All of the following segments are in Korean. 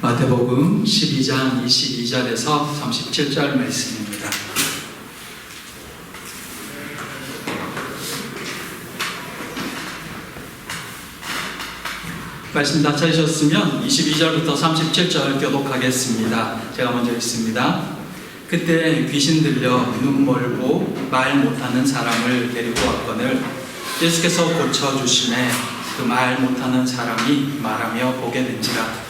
마태복음 12장 22절에서 37절 말씀입니다. 말씀 다 찾으셨으면 22절부터 37절 교독하겠습니다. 제가 먼저 읽습니다. 그때 귀신 들려 눈 멀고 말 못하는 사람을 데리고 왔거늘 예수께서 고쳐주심에 그 말 못하는 사람이 말하며 보게 된지라.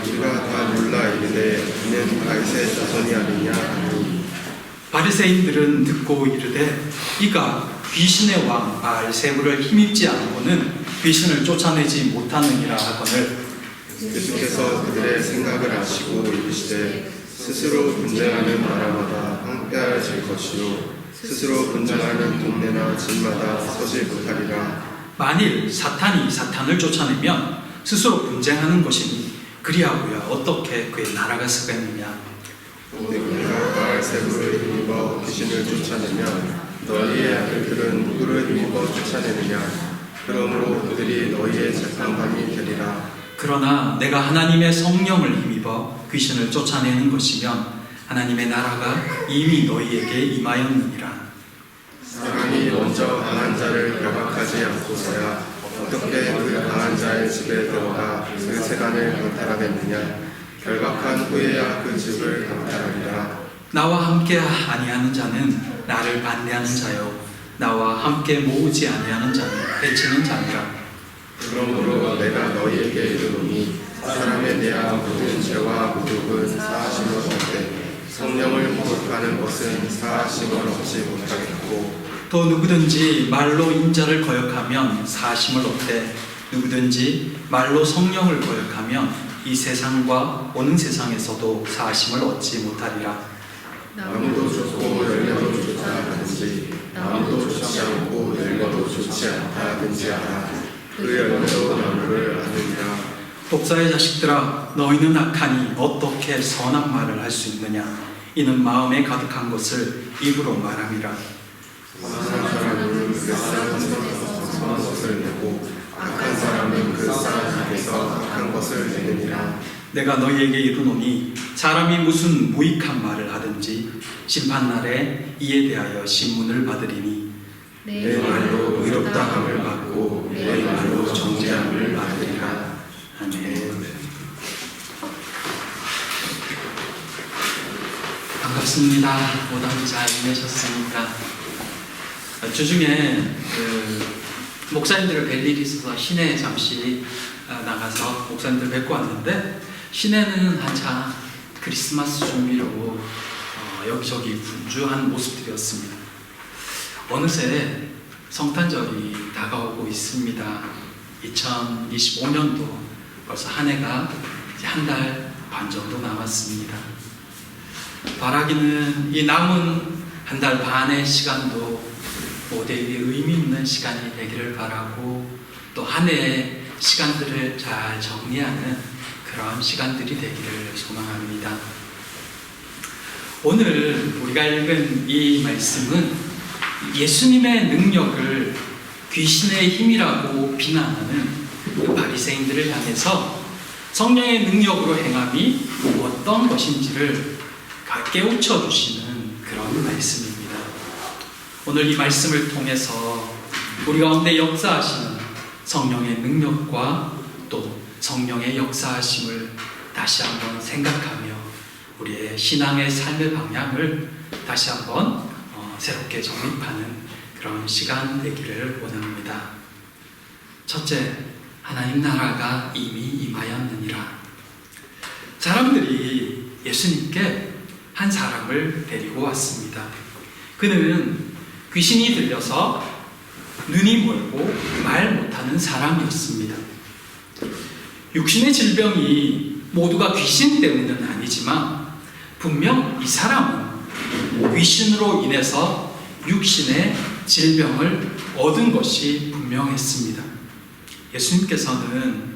우리가 다 놀라 이르되 이는 바리새 자손이 아니냐. 바리새인들은 듣고 이르되 이가 귀신의 왕 바알세불을 힘입지 않고는 귀신을 쫓아내지 못하느니라 하거늘 예수께서 그들의 생각을 아시고 이르시되 스스로 분쟁하는 나라마다 황폐하여질 것이요 스스로 분쟁하는 동네나 집마다 서지 못하리라. 만일 사탄이 사탄을 쫓아내면 스스로 분쟁하는 것이니 그리하고야 어떻게 그의 나라가 서겠느냐. 내가 바알세불을 힘입어 귀신을 쫓아내면 너희의 아들들은 누구를 힘입어 쫓아내느냐. 그러므로 그들이 너희의 재판관이 되리라. 그러나 내가 하나님의 성령을 힘입어 귀신을 쫓아내는 것이면 하나님의 나라가 이미 너희에게 임하였느니라. 사람이 먼저 강한 자를 결박하지 않고서야 어떻게 그 강한 자의 집에 들어가 그 세간을 강탈하겠느냐. 결박한 후에야 그 집을 강탈하리라. 나와 함께 아니하는 자는 나를 반대하는 자요 나와 함께 모으지 아니하는 자는 해치는 자니라. 그러므로 내가 너희에게 이르노니 사람에 대한 모든 죄와 모독은 사하심을 얻되 성령을 모독하는 것은 사하심을 얻지 못하겠고 또 누구든지 말로 인자를 거역하면 사하심을 얻되 누구든지 말로 성령을 거역하면 이 세상과 오는 세상에서도 사하심을 얻지 못하리라. 나무도 좋고 열매도 좋다 하든지 나무도 좋지 않고 열매도 좋지 않다 하든지 알아. 그 열매로 나무를 아느니라. 독사의 자식들아 너희는 악하니 어떻게 선한 말을 할 수 있느냐. 이는 마음에 가득한 것을 입으로 말함이라. 선한 사람은 그 사람에서 선한 것을 내고 악한 사람은 그 사람에게서 악한 것을 내느니라. 내가 너희에게 이르노니 사람이 무슨 무익한 말을 하든지 심판날에 이에 대하여 신문을 받으리니 내 말로 의롭다함을 받고 내 말로 정죄함을 받으리라. 아멘. 반갑습니다. 오답 잘 보내셨습니까? 주중에 목사님들을 뵐 일이 있어서 시내에 잠시 나가서 목사님들 뵙고 왔는데 시내는 한창 크리스마스 준비로 여기저기 분주한 모습들이었습니다. 어느새 성탄절이 다가오고 있습니다. 2025년도 벌써 한 해가 이제 한 달 반 정도 남았습니다. 바라기는 이 남은 한 달 반의 시간도 모두에게 의미 있는 시간이 되기를 바라고 또 한 해의 시간들을 잘 정리하는 그런 시간들이 되기를 소망합니다. 오늘 우리가 읽은 이 말씀은 예수님의 능력을 귀신의 힘이라고 비난하는 그 바리새인들을 향해서 성령의 능력으로 행함이 어떤 것인지를 깨우쳐 주시는 그런 말씀입니다. 오늘 이 말씀을 통해서 우리 가운데 역사하시는 성령의 능력과 또 성령의 역사하심을 다시 한번 생각하며 우리의 신앙의 삶의 방향을 다시 한번 새롭게 정립하는 그런 시간 되기를 원합니다. 첫째, 하나님 나라가 이미 임하였느니라. 사람들이 예수님께 한 사람을 데리고 왔습니다. 그는 귀신이 들려서 눈이 멀고 말 못하는 사람이었습니다. 육신의 질병이 모두가 귀신 때문은 아니지만 분명 이 사람은 귀신으로 인해서 육신의 질병을 얻은 것이 분명했습니다. 예수님께서는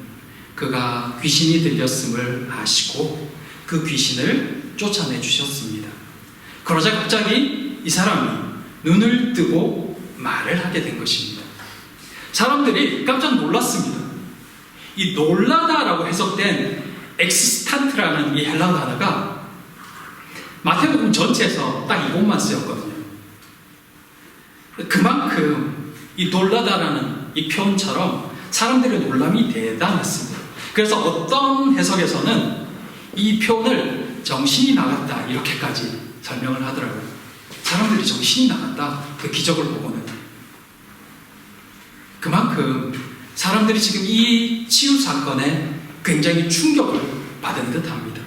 그가 귀신이 들렸음을 아시고 그 귀신을 쫓아내 주셨습니다. 그러자 갑자기 이 사람이 눈을 뜨고 말을 하게 된 것입니다. 사람들이 깜짝 놀랐습니다. 이 놀라다라고 해석된 엑스탄트라는 이 헬라어 단어가 마태복음 전체에서 딱 이것만 쓰였거든요. 그만큼 이 놀라다라는 이 표현처럼 사람들의 놀람이 대단했습니다. 그래서 어떤 해석에서는 이 표현을 정신이 나갔다 이렇게까지 설명을 하더라고요. 사람들이 정신이 나갔다, 그 기적을 보고는. 그만큼 사람들이 지금 이 치유 사건에 굉장히 충격을 받은 듯합니다.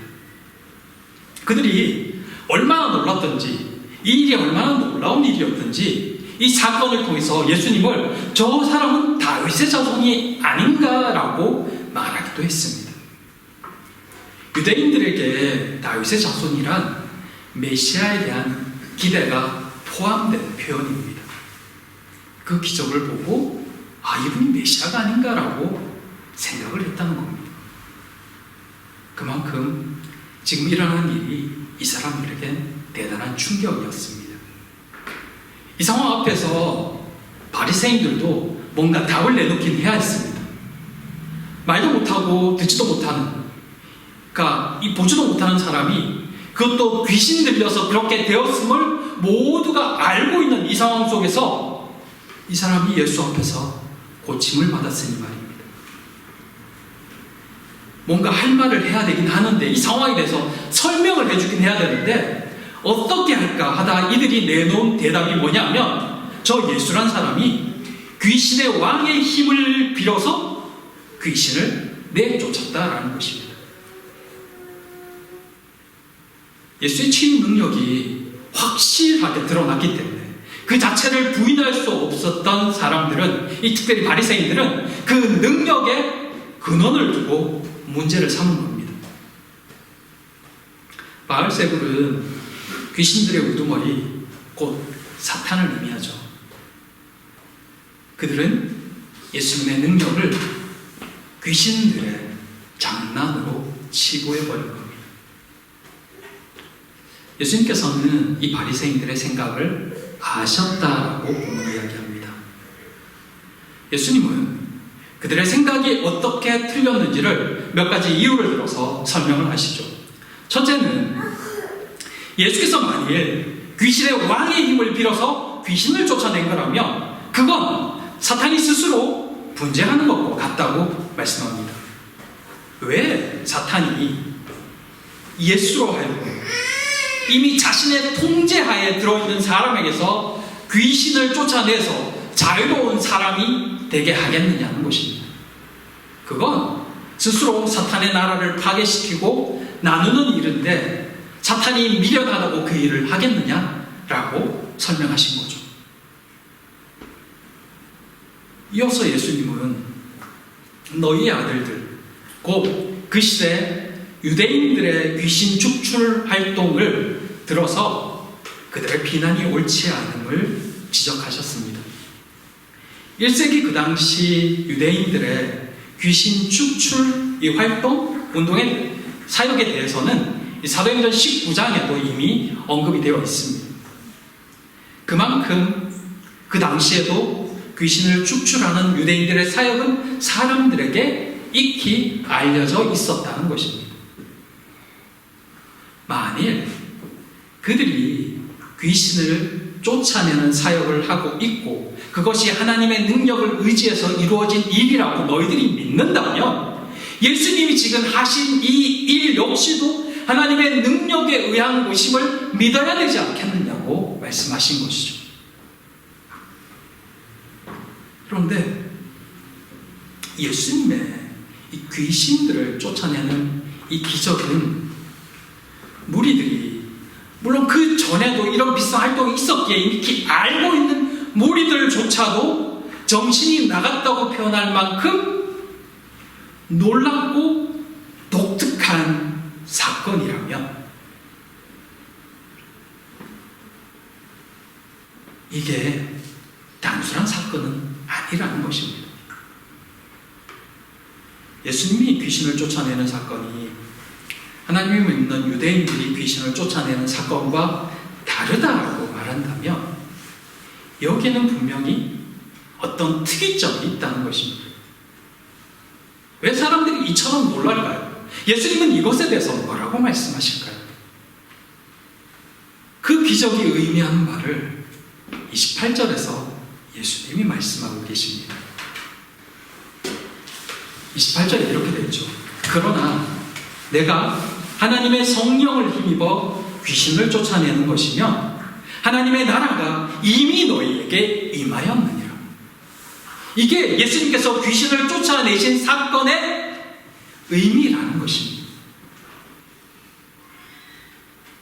그들이 얼마나 놀랐던지, 이 일이 얼마나 놀라운 일이었던지 이 사건을 통해서 예수님을 저 사람은 다윗의 자손이 아닌가라고 말하기도 했습니다. 유대인들에게 다윗의 자손이란 메시아에 대한 기대가 포함된 표현입니다. 그 기적을 보고 이분이 메시아가 아닌가라고 생각을 했다는 겁니다. 그만큼 지금 일어난 일이 이 사람들에게 대단한 충격이었습니다. 이 상황 앞에서 바리새인들도 뭔가 답을 내놓긴 해야 했습니다. 말도 못하고 듣지도 못하는, 그러니까 이 보지도 못하는 사람이 그것도 귀신 들려서 그렇게 되었음을 모두가 알고 있는 이 상황 속에서 이 사람이 예수 앞에서 고침을 받았으니 말입니다. 뭔가 할 말을 해야 되긴 하는데 이 상황에 대해서 설명을 해주긴 해야 되는데 어떻게 할까 하다 이들이 내놓은 대답이 뭐냐면 저 예수란 사람이 귀신의 왕의 힘을 빌어서 귀신을 내쫓았다라는 것입니다. 예수의 치유 능력이 확실하게 드러났기 때문에 그 자체를 부인할 수 없었던 사람들은, 이 특별히 바리새인들은 그 능력에 근원을 두고 문제를 삼은 겁니다. 바알세불은 귀신들의 우두머리, 곧 사탄을 의미하죠. 그들은 예수님의 능력을 귀신들의 장난으로 치부해버린 겁니다. 예수님께서는 이 바리새인들의 생각을 아셨다라고 본문이 이야기합니다. 예수님은 그들의 생각이 어떻게 틀렸는지를 몇 가지 이유를 들어서 설명을 하시죠. 첫째는 예수께서 만일 귀신의 왕의 힘을 빌어서 귀신을 쫓아낸 거라면 그건 사탄이 스스로 분쟁하는 것과 같다고 말씀합니다. 왜 사탄이 예수로 하여금 이미 자신의 통제하에 들어있는 사람에게서 귀신을 쫓아내서 자유로운 사람이 되게 하겠느냐는 것입니다. 그건 스스로 사탄의 나라를 파괴시키고 나누는 일인데 사탄이 미련하다고 그 일을 하겠느냐라고 설명하신 거죠. 이어서 예수님은 너희의 아들들, 곧 그 시대 유대인들의 귀신 축출 활동을 들어서 그들의 비난이 옳지 않음을 지적하셨습니다. 1세기 그 당시 유대인들의 귀신 축출 이 활동, 운동의 사역에 대해서는 사도행전 19장에도 이미 언급이 되어 있습니다. 그만큼 그 당시에도 귀신을 축출하는 유대인들의 사역은 사람들에게 익히 알려져 있었다는 것입니다. 만일 그들이 귀신을 쫓아내는 사역을 하고 있고 그것이 하나님의 능력을 의지해서 이루어진 일이라고 너희들이 믿는다면 예수님이 지금 하신 이 일 역시도 하나님의 능력에 의한 것임을 믿어야 되지 않겠느냐고 말씀하신 것이죠. 그런데 예수님의 이 귀신들을 쫓아내는 이 기적은 무리들이 물론 그 전에도 이런 비슷한 활동이 있었기에 이렇게 알고 있는 무리들조차도 정신이 나갔다고 표현할 만큼 놀랍고 독특한 사건이라면 이게 단순한 사건은 아니라는 것입니다. 예수님이 귀신을 쫓아내는 사건이 하나님을 믿는 유대인들이 귀신을 쫓아내는 사건과 다르다고 말한다면 여기에는 분명히 어떤 특이점이 있다는 것입니다. 왜 사람들이 이처럼 놀랄까요? 예수님은 이것에 대해서 뭐라고 말씀하실까요? 그 기적이 의미하는 말을 28절에서 예수님이 말씀하고 계십니다. 28절에 이렇게 되어 있죠. 그러나 내가 하나님의 성령을 힘입어 귀신을 쫓아내는 것이며 하나님의 나라가 이미 너희에게 임하였느니라. 이게 예수님께서 귀신을 쫓아내신 사건의 의미라는 것입니다.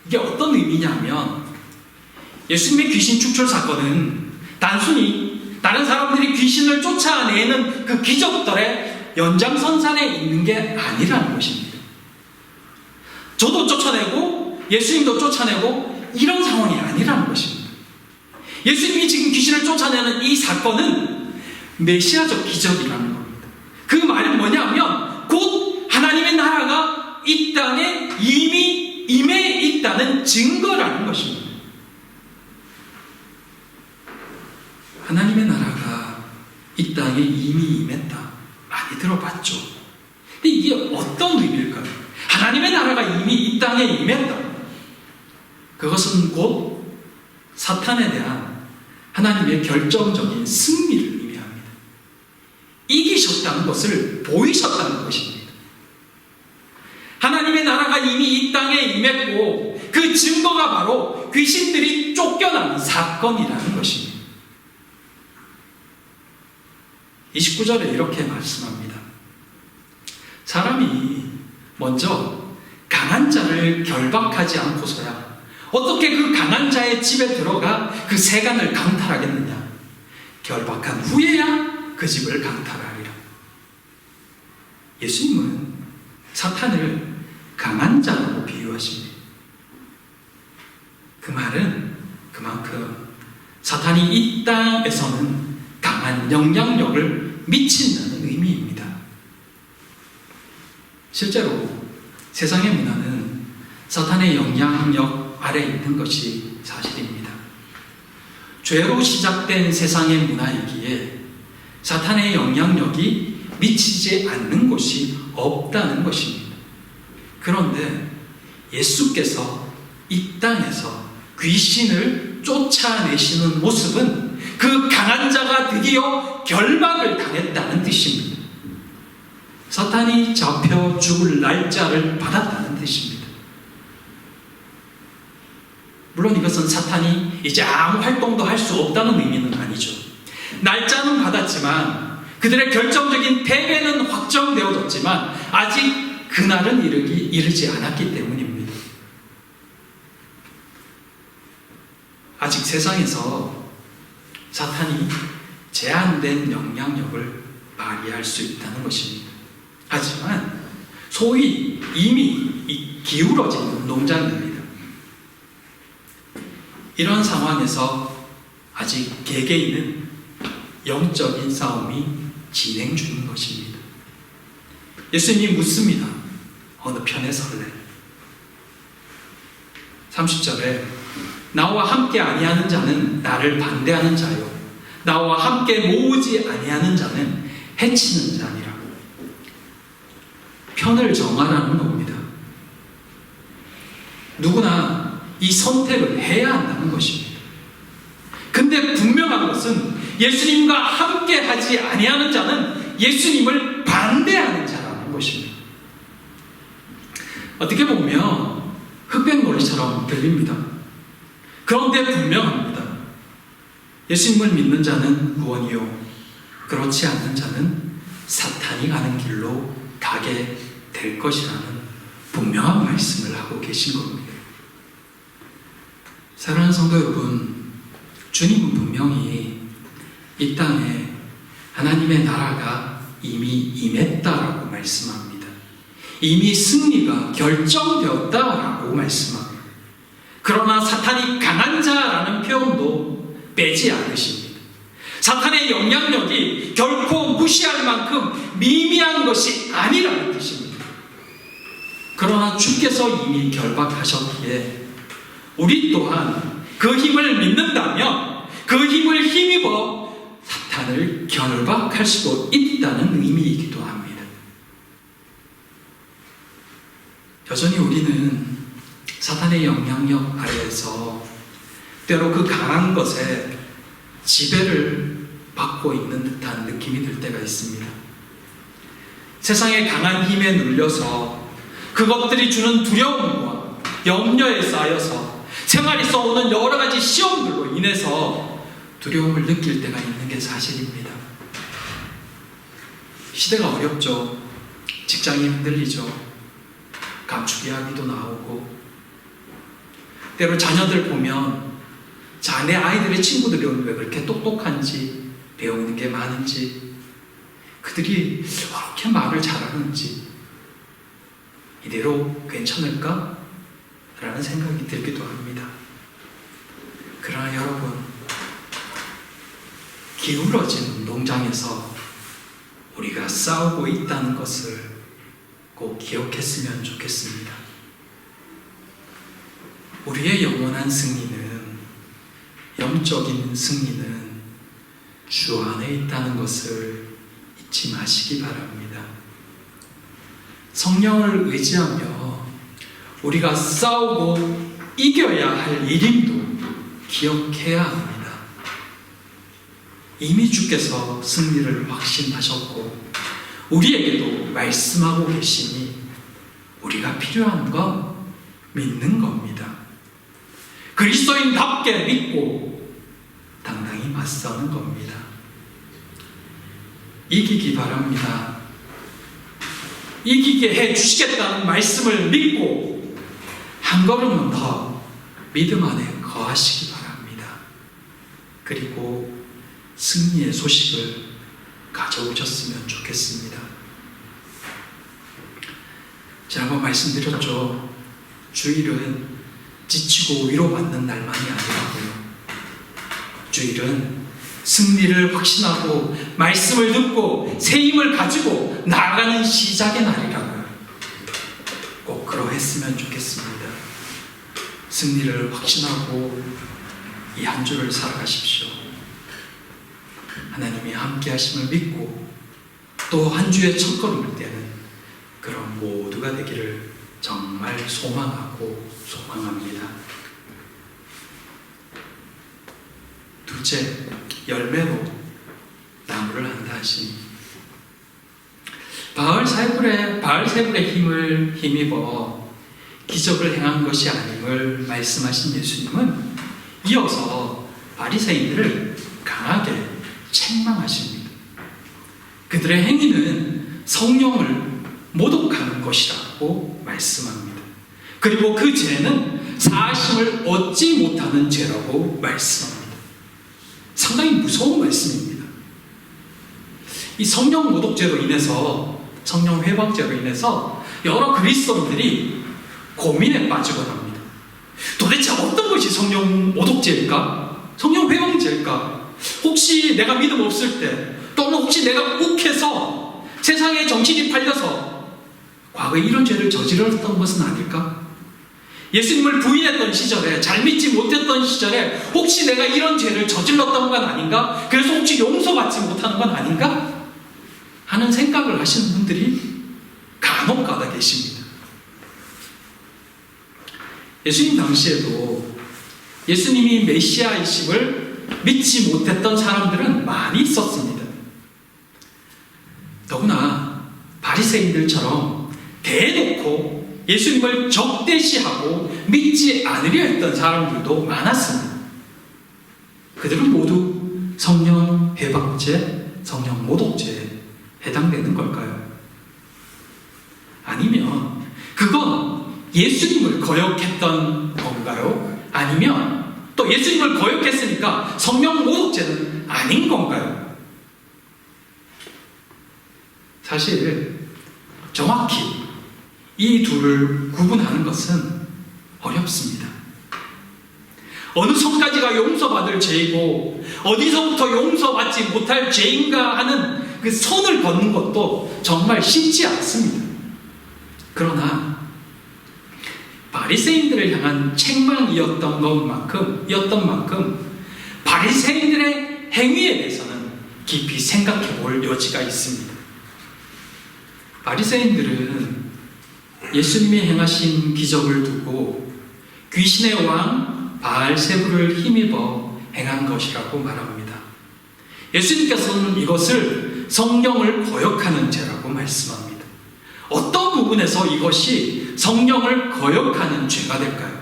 이게 어떤 의미냐면 예수님의 귀신 축출 사건은 단순히 다른 사람들이 귀신을 쫓아내는 그 기적들의 연장선상에 있는 게 아니라는 것입니다. 저도 쫓아내고 예수님도 쫓아내고 이런 상황이 아니라는 것입니다. 예수님이 지금 귀신을 쫓아내는 이 사건은 메시아적 기적이라는 겁니다. 그 말은 뭐냐면 곧 하나님의 나라가 이 땅에 이미 임해 있다는 증거라는 것입니다. 하나님의 나라가 이 땅에 이미 임했다. 많이 들어봤죠. 근데 이게 어떤 의미일까요? 하나님의 나라가 이미 이 땅에 임했다. 그것은 곧 사탄에 대한 하나님의 결정적인 승리를 의미합니다. 이기셨다는 것을 보이셨다는 것입니다. 하나님의 나라가 이미 이 땅에 임했고 그 증거가 바로 귀신들이 쫓겨나는 사건이라는 것입니다. 29절에 이렇게 말씀합니다. 사람이 먼저 강한 자를 결박하지 않고서야 어떻게 그 강한 자의 집에 들어가 그 세간을 강탈하겠느냐? 결박한 후에야 그 집을 강탈하리라. 예수님은 사탄을 강한 자라고 비유하십니다. 그 말은 그만큼 사탄이 이 땅에서는 강한 영향력을 미친다는 의미입니다. 실제로 세상의 문화는 사탄의 영향력 아래 있는 것이 사실입니다. 죄로 시작된 세상의 문화이기에 사탄의 영향력이 미치지 않는 곳이 없다는 것입니다. 그런데 예수께서 이 땅에서 귀신을 쫓아내시는 모습은 그 강한 자가 드디어 결박을 당했다는 뜻입니다. 사탄이 잡혀 죽을 날짜를 받았다는 뜻입니다. 물론 이것은 사탄이 이제 아무 활동도 할 수 없다는 의미는 아니죠. 날짜는 받았지만 그들의 결정적인 패배는 확정되어졌지만 아직 그날은 이르지 않았기 때문입니다. 아직 세상에서 사탄이 제한된 영향력을 발휘할 수 있다는 것입니다. 하지만 소위 이미 기울어진 운동장입니다. 이런 상황에서 아직 개개인은 영적인 싸움이 진행 중인 것입니다. 예수님이 묻습니다. 어느 편에 설래? 30절에 나와 함께 아니하는 자는 나를 반대하는 자요 나와 함께 모으지 아니하는 자는 해치는 자니라. 편을 정하라는 겁니다. 누구나 이 선택을 해야 한다는 것입니다. 근데 분명한 것은 예수님과 함께 하지 아니하는 자는 예수님을 반대하는 자라는 것입니다. 어떻게 보면 흑백놀이처럼 들립니다. 그런데 분명합니다. 예수님을 믿는 자는 구원이요 그렇지 않는 자는 사탄이 가는 길로 가게 될 것이라는 분명한 말씀을 하고 계신 겁니다. 사랑하는 성도 여러분, 주님은 분명히 이 땅에 하나님의 나라가 이미 임했다라고 말씀합니다. 이미 승리가 결정되었다라고 말씀합니다. 그러나 사탄이 강한 자라는 표현도 빼지 않으십니다. 사탄의 영향력이 결코 무시할 만큼 미미한 것이 아니라는 뜻입니다. 그러나 주께서 이미 결박하셨기에 우리 또한 그 힘을 믿는다면 그 힘을 힘입어 사탄을 결박할 수도 있다는 의미이기도 합니다. 여전히 우리는 사탄의 영향력 아래에서 때로 그 강한 것에 지배를 받고 있는 듯한 느낌이 들 때가 있습니다. 세상의 강한 힘에 눌려서 그것들이 주는 두려움과 염려에 쌓여서 생활이 써오는 여러 가지 시험들로 인해서 두려움을 느낄 때가 있는 게 사실입니다. 시대가 어렵죠. 직장이 흔들리죠. 감축 이야기도 나오고, 때로 자녀들 보면 자네 아이들의 친구들이 왜 그렇게 똑똑한지, 배우는 게 많은지, 그들이 그렇게 말을 잘하는지 이대로 괜찮을까? 라는 생각이 들기도 합니다. 그러나 여러분, 기울어진 운동장에서 우리가 싸우고 있다는 것을 꼭 기억했으면 좋겠습니다. 우리의 영원한 승리는, 영적인 승리는 주 안에 있다는 것을 잊지 마시기 바랍니다. 성령을 의지하며 우리가 싸우고 이겨야 할 일임도 기억해야 합니다. 이미 주께서 승리를 확신하셨고 우리에게도 말씀하고 계시니 우리가 필요한 건 믿는 겁니다. 그리스도인답게 믿고 당당히 맞서는 겁니다. 이기기 바랍니다. 이기게 해주시겠다는 말씀을 믿고 한 걸음은 더 믿음 안에 거하시기 바랍니다. 그리고 승리의 소식을 가져오셨으면 좋겠습니다. 지난번 말씀드렸죠. 주일은 지치고 위로받는 날만이 아니라고요. 주일은 승리를 확신하고 말씀을 듣고 새 힘을 가지고 나아가는 시작의 날이라고요. 꼭 그러했으면 좋겠습니다. 승리를 확신하고 이 한 주를 살아가십시오. 하나님이 함께 하심을 믿고 또 한 주의 첫걸음을 떼는 그런 모두가 되기를 정말 소망하고 소망합니다. 둘째, 열매로 나무를 한다 하시니 바알세불의 힘을 힘입어 기적을 행한 것이 아님을 말씀하신 예수님은 이어서 바리새인들을 강하게 책망하십니다. 그들의 행위는 성령을 모독하는 것이라고 말씀합니다. 그리고 그 죄는 사하심을 얻지 못하는 죄라고 말씀합니다. 상당히 무서운 말씀입니다. 이 성령 모독죄로 인해서, 성령 회방죄로 인해서 여러 그리스도인들이 고민에 빠지곤 합니다. 도대체 어떤 것이 성령 모독죄일까? 성령 회방죄일까? 혹시 내가 믿음 없을 때, 또는 혹시 내가 욱해서 세상에 정신이 팔려서 과거에 이런 죄를 저질렀던 것은 아닐까? 예수님을 부인했던 시절에, 잘 믿지 못했던 시절에 혹시 내가 이런 죄를 저질렀던 건 아닌가? 그래서 혹시 용서받지 못하는 건 아닌가? 하는 생각을 하시는 분들이 간혹 가다 계십니다. 예수님 당시에도 예수님이 메시아이심을 믿지 못했던 사람들은 많이 있었습니다. 더구나 바리새인들처럼 대놓고 예수님을 적대시하고 믿지 않으려 했던 사람들도 많았습니다. 그들은 모두 성령 회방죄, 성령 모독죄에 해당되는 걸까요? 아니면 그건 예수님을 거역했던 건가요? 아니면 또 예수님을 거역했으니까 성령 모독죄는 아닌 건가요? 사실 정확히 이 둘을 구분하는 것은 어렵습니다. 어느 선까지가 용서받을 죄이고 어디서부터 용서받지 못할 죄인가 하는 그 선을 걷는 것도 정말 쉽지 않습니다. 그러나 바리새인들을 향한 책망이었던 만큼 바리새인들의 행위에 대해서는 깊이 생각해 볼 여지가 있습니다. 바리새인들은 예수님이 행하신 기적을 두고 귀신의 왕 바알세불을 힘입어 행한 것이라고 말합니다. 예수님께서는 이것을 성령을 거역하는 죄라고 말씀합니다. 어떤 부분에서 이것이 성령을 거역하는 죄가 될까요?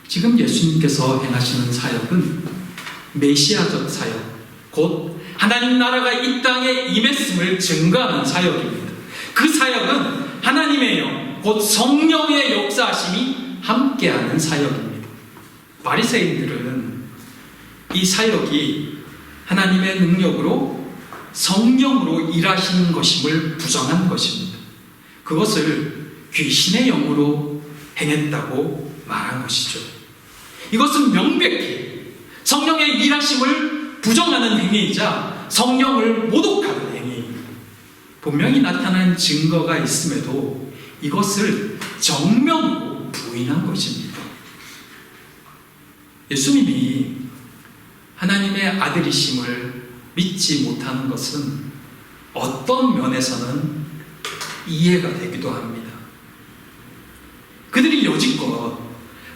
지금 예수님께서 행하시는 사역은 메시아적 사역, 곧 하나님 나라가 이 땅에 임했음을 증거하는 사역입니다. 그 사역은 하나님의 영, 곧 성령의 역사하심이 함께하는 사역입니다. 바리새인들은 이 사역이 하나님의 능력으로 성령으로 일하시는 것임을 부정한 것입니다. 그것을 귀신의 영으로 행했다고 말한 것이죠. 이것은 명백히 성령의 일하심을 부정하는 행위이자 성령을 모독하는 행위입니다. 분명히 나타난 증거가 있음에도 이것을 정면으로 부인한 것입니다. 예수님이 하나님의 아들이심을 믿지 못하는 것은 어떤 면에서는 이해가 되기도 합니다. 그들이 여지껏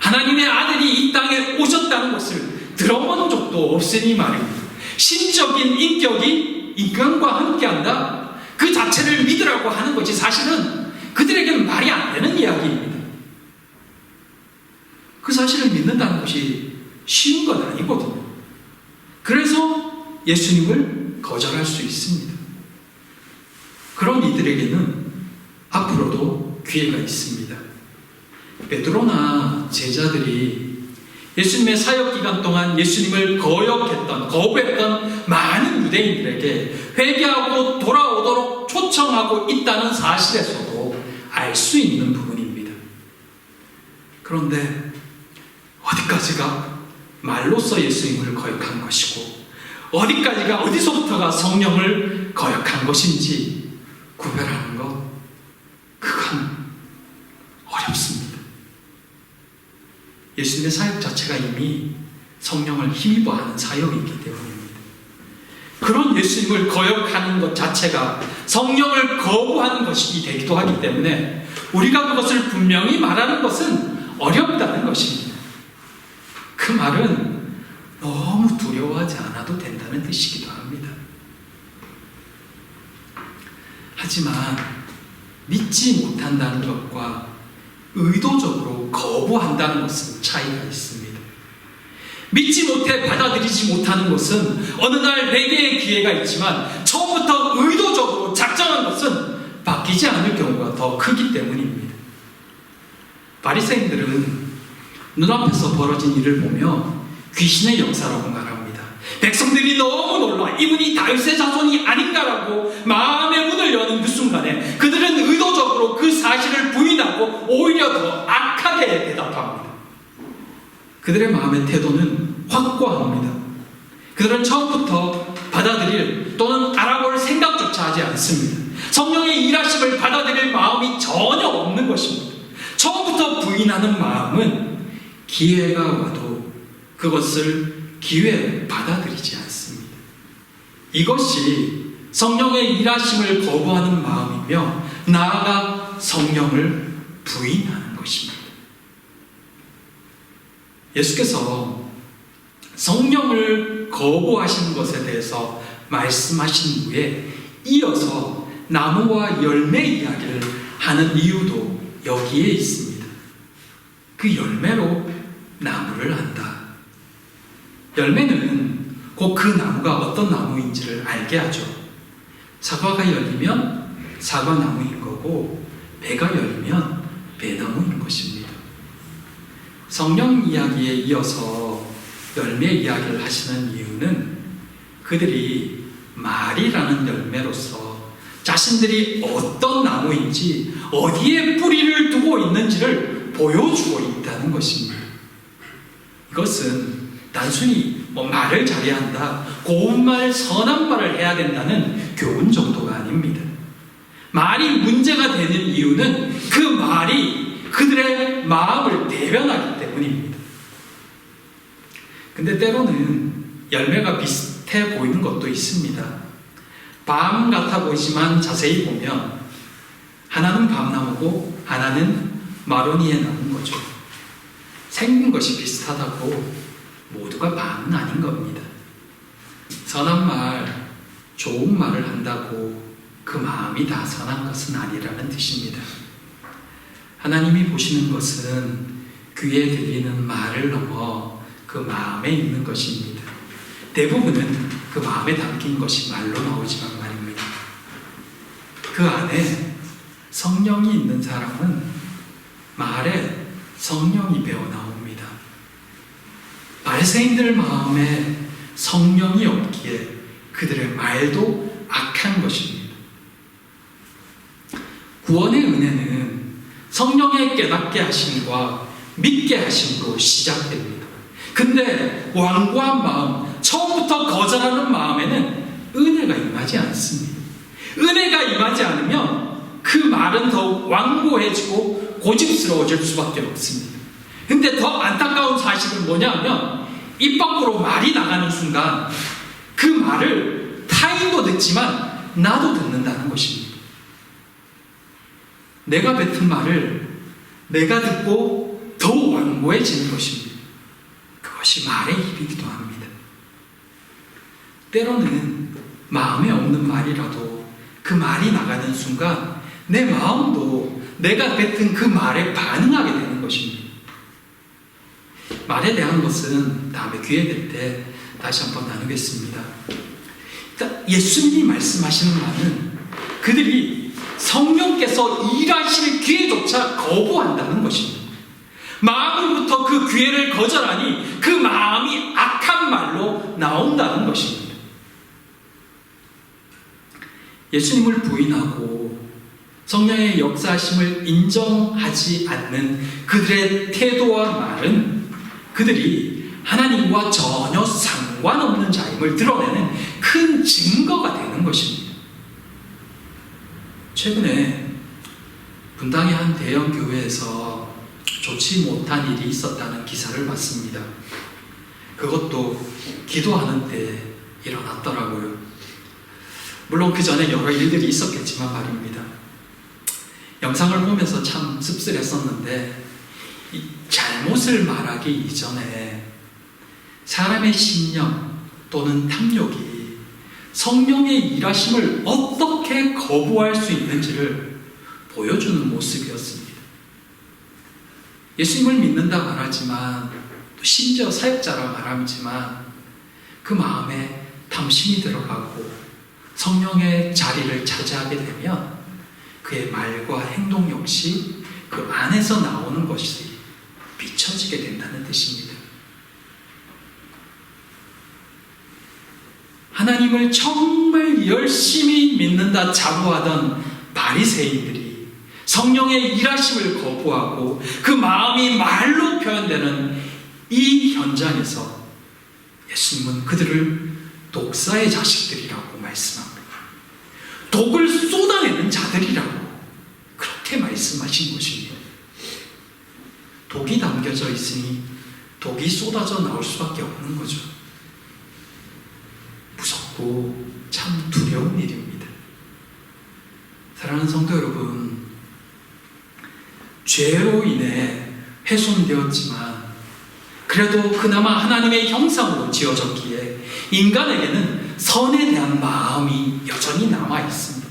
하나님의 아들이 이 땅에 오셨다는 것을 들어본 적도 없으니 말입니다. 신적인 인격이 인간과 함께한다? 그 자체를 믿으라고 하는 것이 사실은 그들에게는 말이 안 되는 이야기입니다. 그 사실을 믿는다는 것이 쉬운 건 아니거든요. 그래서 예수님을 거절할 수 있습니다. 그런 이들에게는 앞으로도 기회가 있습니다. 베드로나 제자들이 예수님의 사역 기간 동안 예수님을 거부했던 많은 유대인들에게 회개하고 돌아오도록 초청하고 있다는 사실에서도 알 수 있는 부분입니다. 그런데 어디까지가 말로써 예수님을 거역한 것이고 어디서부터가 성령을 거역한 것인지 구별하는 것, 그건 어렵습니다. 예수님의 사역 자체가 이미 성령을 힘입어 하는 사역이기 때문입니다. 그런 예수님을 거역하는 것 자체가 성령을 거부하는 것이 되기도 하기 때문에 우리가 그것을 분명히 말하는 것은 어렵다는 것입니다. 그 말은 너무 두려워하지 않아도 된다는 뜻이기도 합니다. 하지만 믿지 못한다는 것과 의도적으로 거부한다는 것은 차이가 있습니다. 믿지 못해 받아들이지 못하는 것은 어느 날 회개의 기회가 있지만 처음부터 의도적으로 작정한 것은 바뀌지 않을 경우가 더 크기 때문입니다. 바리새인들은 눈앞에서 벌어진 일을 보며 귀신의 역사라고 말합니다. 백성들이 너무 놀라 이분이 다윗의 자손이 아닌가라고 마음의 문을 여는 그 순간에 그들은 의도적으로 그 사실을 부인하고 오히려 더 악하게 대답합니다. 그들의 마음의 태도는 확고합니다. 그들은 처음부터 받아들일 또는 알아볼 생각조차 하지 않습니다. 성령의 일하심을 받아들일 마음이 전혀 없는 것입니다. 처음부터 부인하는 마음은 기회가 와도 그것을 기회로 받아들이지 않습니다. 이것이 성령의 일하심을 거부하는 마음이며 나아가 성령을 부인하는 것입니다. 예수께서 성령을 거부하신 것에 대해서 말씀하신 후에 이어서 나무와 열매 이야기를 하는 이유도 여기에 있습니다. 그 열매로 나무를 안다. 열매는 곧 그 나무가 어떤 나무인지를 알게 하죠. 사과가 열리면 사과나무인 거고 배가 열리면 배나무인 것입니다. 성령 이야기에 이어서 열매 이야기를 하시는 이유는 그들이 말이라는 열매로서 자신들이 어떤 나무인지 어디에 뿌리를 두고 있는지를 보여주고 있다는 것입니다. 이것은 단순히 말을 잘해야 한다, 고운 말, 선한 말을 해야 된다는 교훈 정도가 아닙니다. 말이 문제가 되는 이유는 그 말이 그들의 마음을 대변하기 때문입니다. 근데 때로는 열매가 비슷해 보이는 것도 있습니다. 밤 같아 보이지만 자세히 보면 하나는 밤나무고 하나는 마로니에 나무인 거죠. 생긴 것이 비슷하다고 모두가 마음은 아닌 겁니다. 선한 말, 좋은 말을 한다고 그 마음이 다 선한 것은 아니라는 뜻입니다. 하나님이 보시는 것은 귀에 들리는 말을 넘어 그 마음에 있는 것입니다. 대부분은 그 마음에 담긴 것이 말로 나오지만 말입니다. 그 안에 성령이 있는 사람은 말에 성령이 배어 나옵니다. 바리새인들 마음에 성령이 없기에 그들의 말도 악한 것입니다. 구원의 은혜는 성령의 깨닫게 하심과 믿게 하심으로 시작됩니다. 근데 완고한 마음, 처음부터 거절하는 마음에는 은혜가 임하지 않습니다. 은혜가 임하지 않으면 그 말은 더욱 완고해지고 고집스러워질 수밖에 없습니다. 근데 더 안타까운 사실은 뭐냐면 입 밖으로 말이 나가는 순간 그 말을 타인도 듣지만 나도 듣는다는 것입니다. 내가 뱉은 말을 내가 듣고 더욱 완고해지는 것입니다. 그것이 말의 힘이기도 합니다. 때로는 마음에 없는 말이라도 그 말이 나가는 순간 내 마음도 내가 뱉은 그 말에 반응하게 되는 것입니다. 말에 대한 것은 다음에 기회 될 때 다시 한번 나누겠습니다. 그러니까 예수님이 말씀하시는 말은 그들이 성령께서 일하실 기회조차 거부한다는 것입니다. 마음으로부터 그 기회를 거절하니 그 마음이 악한 말로 나온다는 것입니다. 예수님을 부인하고 성령의 역사하심을 인정하지 않는 그들의 태도와 말은 그들이 하나님과 전혀 상관없는 자임을 드러내는 큰 증거가 되는 것입니다. 최근에 분당의 한 대형 교회에서 좋지 못한 일이 있었다는 기사를 봤습니다. 그것도 기도하는 때 일어났더라고요. 물론 그 전에 여러 일들이 있었겠지만 말입니다. 영상을 보면서 참 씁쓸했었는데 이 잘못을 말하기 이전에 사람의 신념 또는 탐욕이 성령의 일하심을 어떻게 거부할 수 있는지를 보여주는 모습이었습니다. 예수님을 믿는다 말하지만 또 심지어 사역자라 말하지만 그 마음에 탐심이 들어가고 성령의 자리를 차지하게 되면 그의 말과 행동 역시 그 안에서 나오는 것이 비춰지게 된다는 뜻입니다. 하나님을 정말 열심히 믿는다 자부하던 바리새인들이 성령의 일하심을 거부하고 그 마음이 말로 표현되는 이 현장에서 예수님은 그들을 독사의 자식들이라고 말씀합니다. 독을 쏟아내는 자들이라고 그렇게 말씀하신 것입니다. 독이 담겨져 있으니 독이 쏟아져 나올 수밖에 없는 거죠. 무섭고 참 두려운 일입니다. 사랑하는 성도 여러분, 죄로 인해 훼손되었지만 그래도 그나마 하나님의 형상으로 지어졌기에 인간에게는 선에 대한 마음이 여전히 남아있습니다.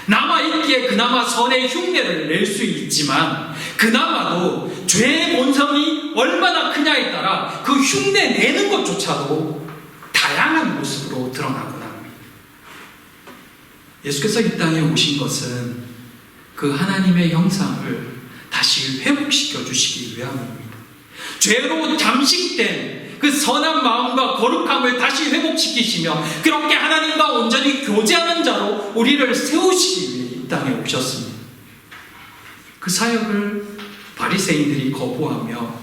남아있기에 그나마 선의 흉내를 낼 수 있지만 그나마도 죄의 본성이 얼마나 크냐에 따라 그 흉내 내는 것조차도 다양한 모습으로 드러나곤 합니다. 예수께서 이 땅에 오신 것은 그 하나님의 형상을 다시 회복시켜 주시기 위함입니다. 죄로 잠식된 그 선한 마음과 거룩함을 다시 회복시키시며 그렇게 하나님과 온전히 교제하는 자로 우리를 세우시기 위해 이 땅에 오셨습니다. 그 사역을 바리새인들이 거부하며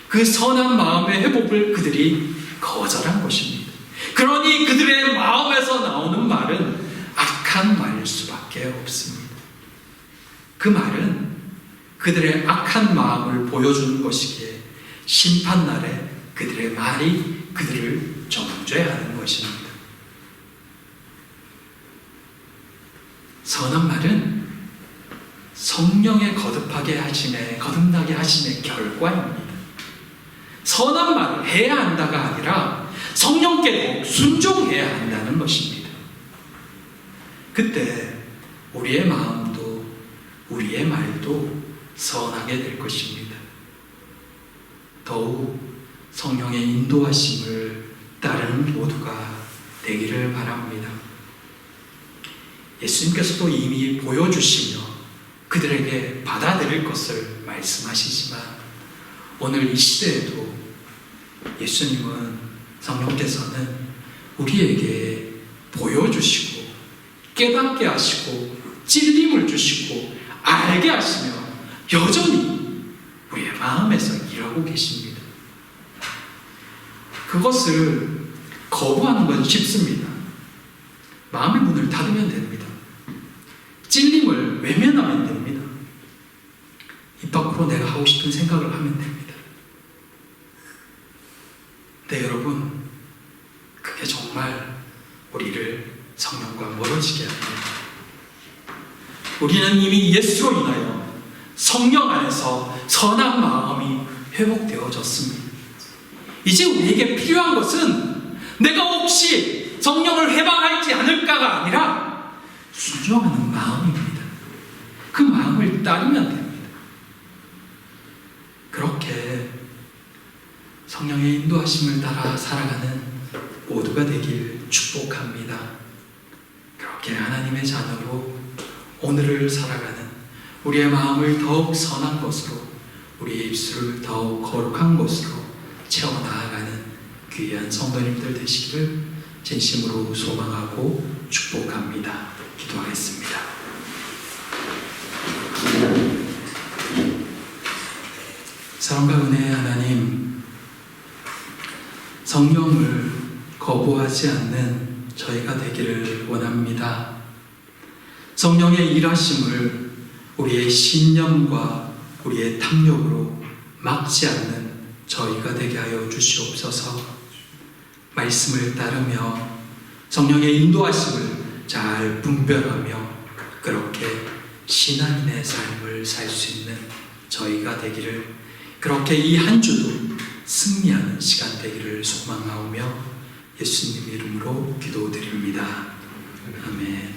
그 선한 마음의 회복을 그들이 거절한 것입니다. 그러니 그들의 마음에서 나오는 말은 악한 말일 수밖에 없습니다. 그 말은 그들의 악한 마음을 보여주는 것이기에 심판날에 그들의 말이 그들을 정죄하는 것입니다. 선한 말은 성령의 거듭나게 하심의 결과입니다. 선한 말을 해야 한다가 아니라 성령께 순종해야 한다는 것입니다. 그때 우리의 마음도 우리의 말도 선하게 될 것입니다. 더욱 성령의 인도하심을 따르는 모두가 되기를 바랍니다. 예수님께서도 이미 보여주시며 그들에게 받아들일 것을 말씀하시지만 오늘 이 시대에도 예수님은, 성령께서는 우리에게 보여주시고 깨닫게 하시고 찔림을 주시고 알게 하시며 여전히 우리의 마음에서 일하고 계십니다. 그것을 거부하는 건 쉽습니다. 마음의 문을 닫으면 됩니다. 찔림을 외면하면 됩니다. 입 밖으로 내가 하고 싶은 생각을 하면 됩니다. 네, 여러분, 그게 정말 우리를 성령과 멀어지게 합니다. 우리는 이미 예수로 인하여 성령 안에서 선한 마음이 회복되어졌습니다. 이제 우리에게 필요한 것은 내가 혹시 성령을 회방하지 않을까가 아니라 순종하는 마음입니다. 그 마음을 따르면 됩니다. 그렇게 성령의 인도하심을 따라 살아가는 모두가 되길 축복합니다. 그렇게 하나님의 자녀로 오늘을 살아가는 우리의 마음을 더욱 선한 것으로, 우리의 입술을 더욱 거룩한 것으로 채워나가는 귀한 성도님들 되시기를 진심으로 소망하고 축복합니다. 기도하겠습니다. 사랑과 은혜의 하나님, 성령을 거부하지 않는 저희가 되기를 원합니다. 성령의 일하심을 우리의 신념과 우리의 탐욕으로 막지 않는 저희가 되게 하여 주시옵소서. 말씀을 따르며 성령의 인도하심을 잘 분별하며 그렇게 신앙인의 삶을 살 수 있는 저희가 되기를, 그렇게 이 한 주도 승리하는 시간 되기를 소망하오며 예수님 이름으로 기도드립니다. 아멘.